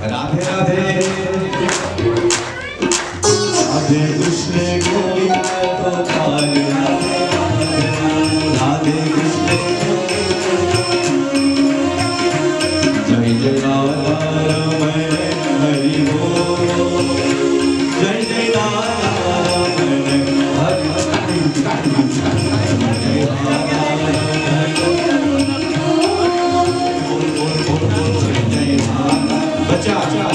राधे राधे राधे कृष्ण गोविंद गोपाल राधे कृष्ण जय जय राधा रमण हरि बोल जय जय राधा रमण हरि बच्चा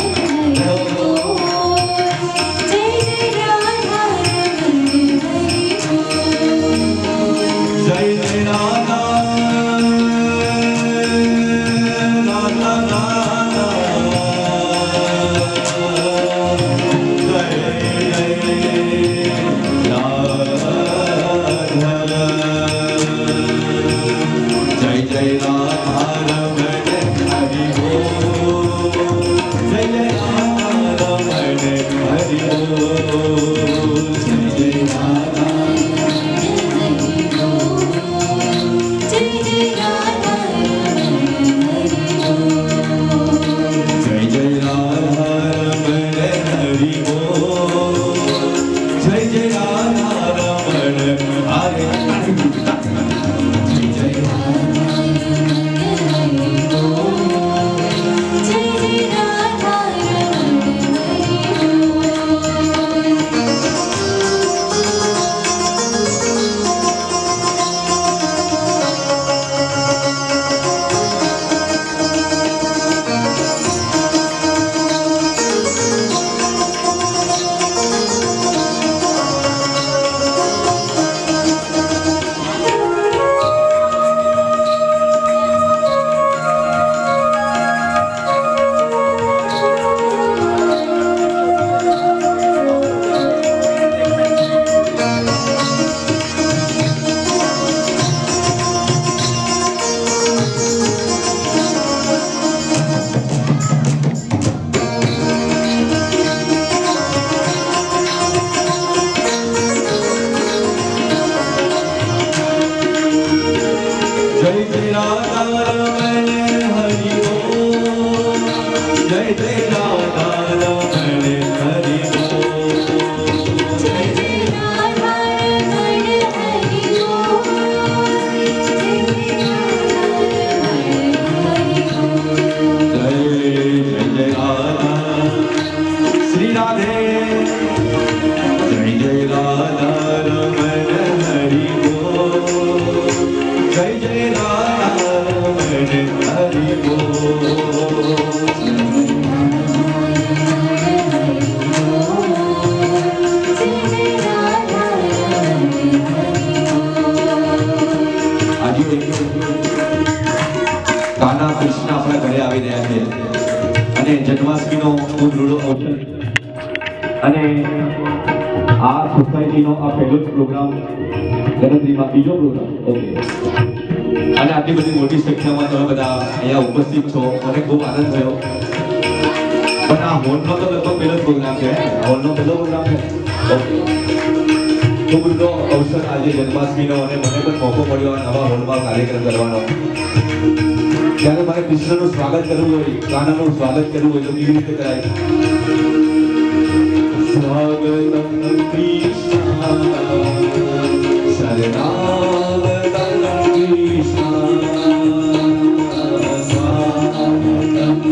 જન્માષ્ટમીનો ખૂબ રૂડો અવસર અને આ સોસાયટીનો આ પહેલો જ પ્રોગ્રામ ગણતરીમાં બીજો પ્રોગ્રામ ઓકે અને આટલી બધી મોટી સંખ્યામાં તમે બધા અહીંયા ઉપસ્થિત છો મને ખૂબ આનંદ થયો પણ આ હોલનો તો લગભગ પહેલો જ પ્રોગ્રામ છે હોલનો પહેલો પ્રોગ્રામ છે ઓકે ખૂબ રૂડો અવસર આજે જન્માષ્ટમીનો અને મને પણ મોકો મળ્યો નવા હોલમાં કાર્યક્રમ કરવાનો જ્યારે મારે કૃષ્ણનું સ્વાગત કરવું હોય કાનાનું સ્વાગત કરવું હોય તો કેવી રીતે કરાય સ્વાગતમ કૃષ્ણ શરણાગતમ કૃષ્ણ સ્વાગતમ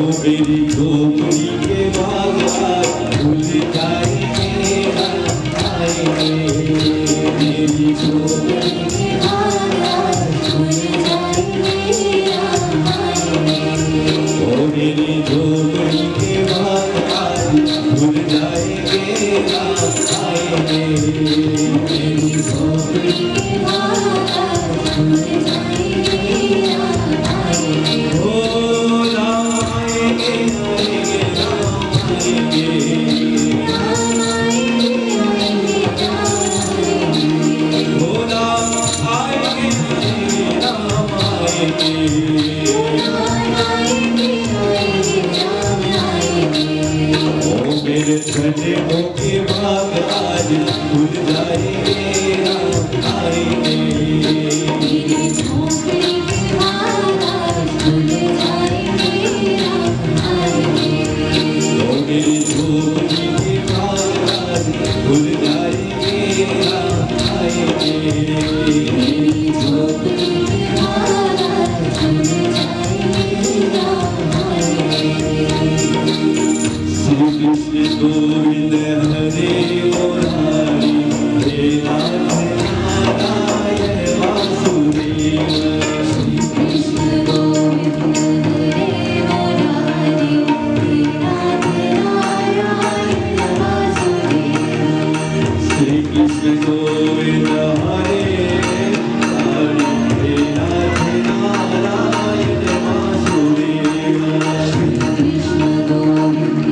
मेरी झोपड़ी के बाजार भूल जाएंगे मेरी झोपड़ी के बाजार भूल जाएंगे ओ मेरी झोपड़ी के बाजार भूल जाएंगे मेरी झोपड़ी के बाजार भूल मेरे सजनों के बाद आज भूल जाएंगे आएंगे मेरी झोपड़ी के बाद आज भूल जाएंगे मेरी झोपड़ी के बाद आज भूल जाएंगे आएंगे मेरी झोपड़ी के बाद आज भूल श्री कृष्ण गोविंद हरे मुरारी हे नारायण वासुदेव श्री कृष्ण गोविंद हरे मुरारी हे नारायण वासुदेव श्री कृष्ण गोविंद हरे मुरारी हे नारायण वासुदेव श्री कृष्ण गोविंद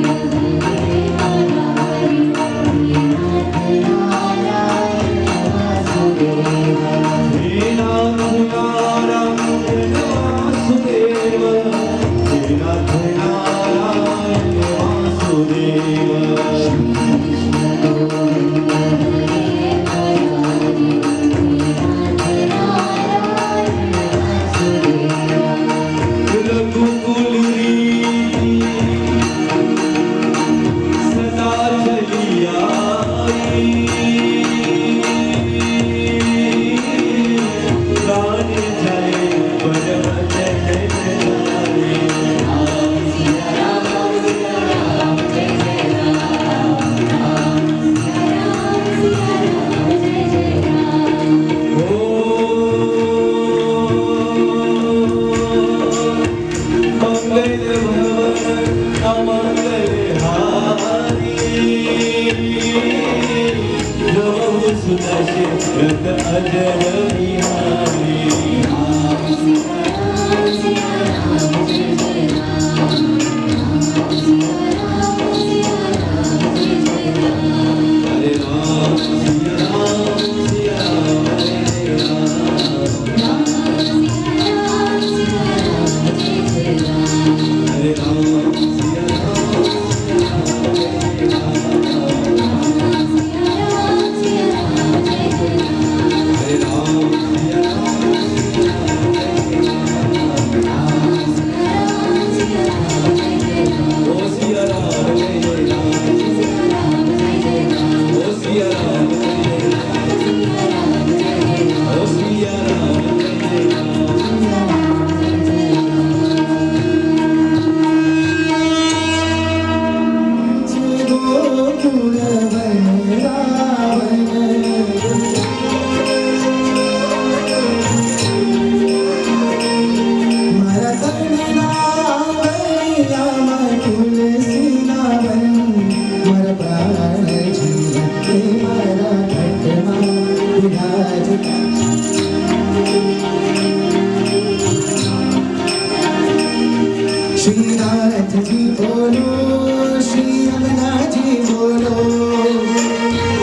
श्रीनाथ जी बोलो, श्री यमुना जी बोलो,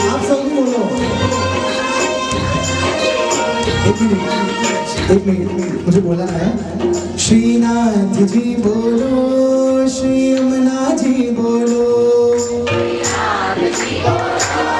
आप सब बोलो। एक मिनट मुझे बोलना है। श्रीनाथ जी बोलो, श्री यमुना जी बोलो, श्रीनाथ जी बोलो।